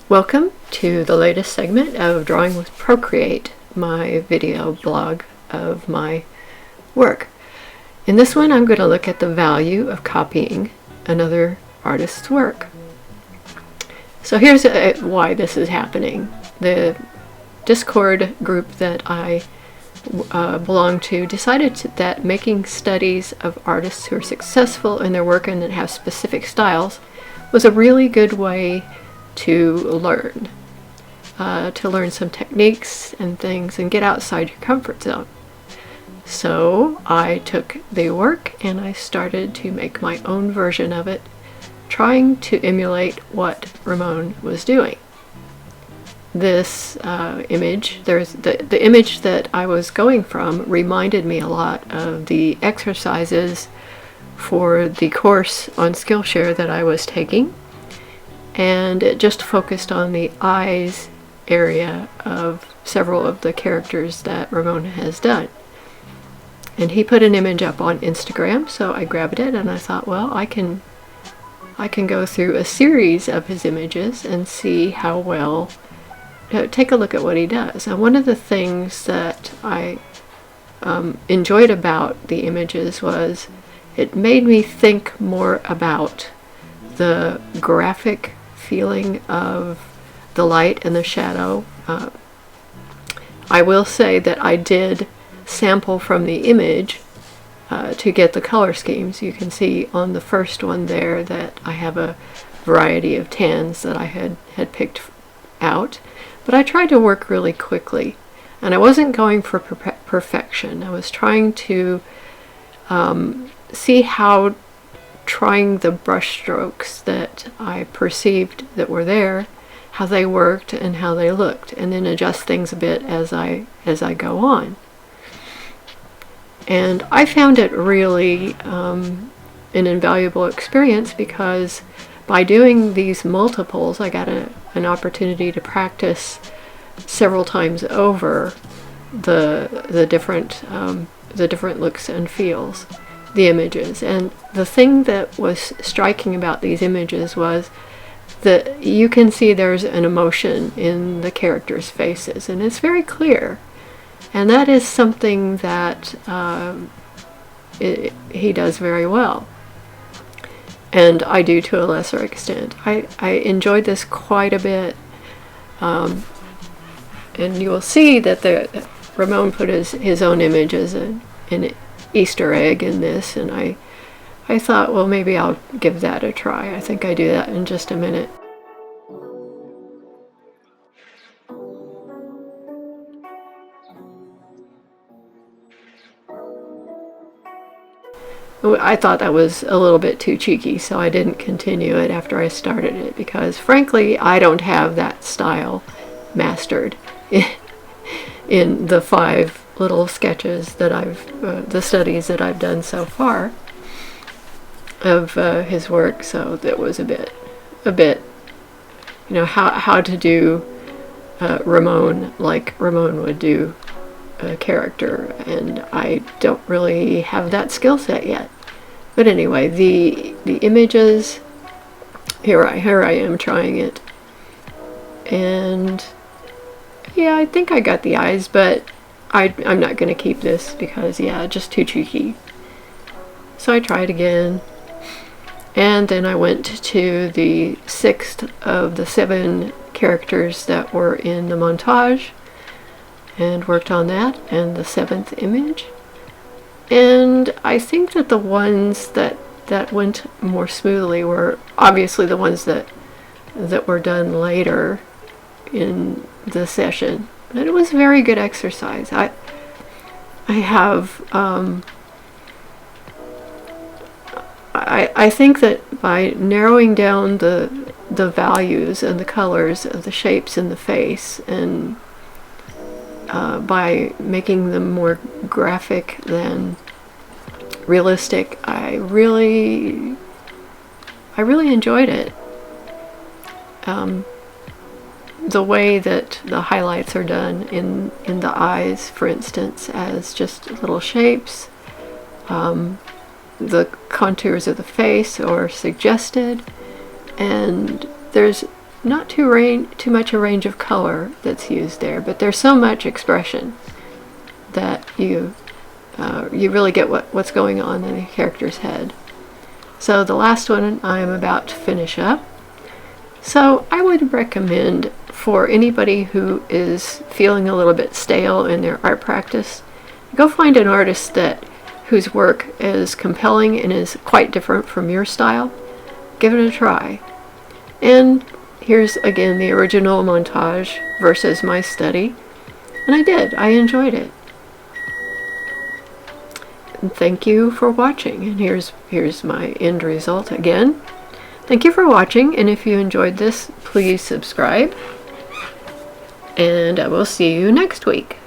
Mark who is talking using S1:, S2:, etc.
S1: Welcome to the latest segment of Drawing with Procreate, my video blog of my work. In this one, I'm going to look at the value of copying another artist's work. So here's why this is happening. The Discord group that I belong to decided that making studies of artists who are successful in their work and that have specific styles was a really good way to learn some techniques and things and get outside your comfort zone. So I took the work and I started to make my own version of it, trying to emulate what Ramon was doing. This image, the image that I was going from reminded me a lot of the exercises for the course on Skillshare that I was taking, and it just focused on the eyes area of several of the characters that Ramon has done. And he put an image up on Instagram, so I grabbed it and I thought, well, I can go through a series of his images and see how well, take a look at what he does. And one of the things that I enjoyed about the images was it made me think more about the graphic feeling of the light and the shadow. I will say that I did sample from the image to get the color schemes. You can see on the first one there that I have a variety of tans that I had picked out, but I tried to work really quickly, and I wasn't going for perfection. I was trying to see how trying the brush strokes that I perceived that were there, how they worked and how they looked, and then adjust things a bit as I go on. And I found it really an invaluable experience, because by doing these multiples I got an opportunity to practice several times over the different looks and feels, the images. And the thing that was striking about these images was that you can see there's an emotion in the characters' faces, and it's very clear. And that is something that he does very well, and I do to a lesser extent. I enjoyed this quite a bit, and you will see that Ramon put his own image as an Easter egg in this, and I thought, well, maybe I'll give that a try. I think I do that in just a minute. I thought that was a little bit too cheeky, so I didn't continue it after I started it, because frankly I don't have that style mastered in the 5 little sketches that the studies that I've done so far of his work. So that was a bit, how to do Ramon like Ramon would do a character, and I don't really have that skill set yet. But anyway, the images, here I am trying it, and yeah, I think I got the eyes, but I'm not going to keep this because, yeah, just too cheeky. So I tried again, and then I went to the 6th of the 7 characters that were in the montage and worked on that, and the 7th image. And I think that the ones that went more smoothly were obviously the ones that were done later in the session. And it was a very good exercise. I have I think that by narrowing down the values and the colors of the shapes in the face, and by making them more graphic than realistic, I really enjoyed it. The way that the highlights are done in the eyes, for instance, as just little shapes, the contours of the face are suggested, and there's not too much a range of color that's used there, but there's so much expression that you really get what's going on in the character's head. So the last one I am about to finish up. So I would recommend for anybody who is feeling a little bit stale in their art practice, go find an artist whose work is compelling and is quite different from your style. Give it a try. And here's again the original montage versus my study. And I enjoyed it. And thank you for watching. And here's my end result again. Thank you for watching, and if you enjoyed this, please subscribe. And I will see you next week.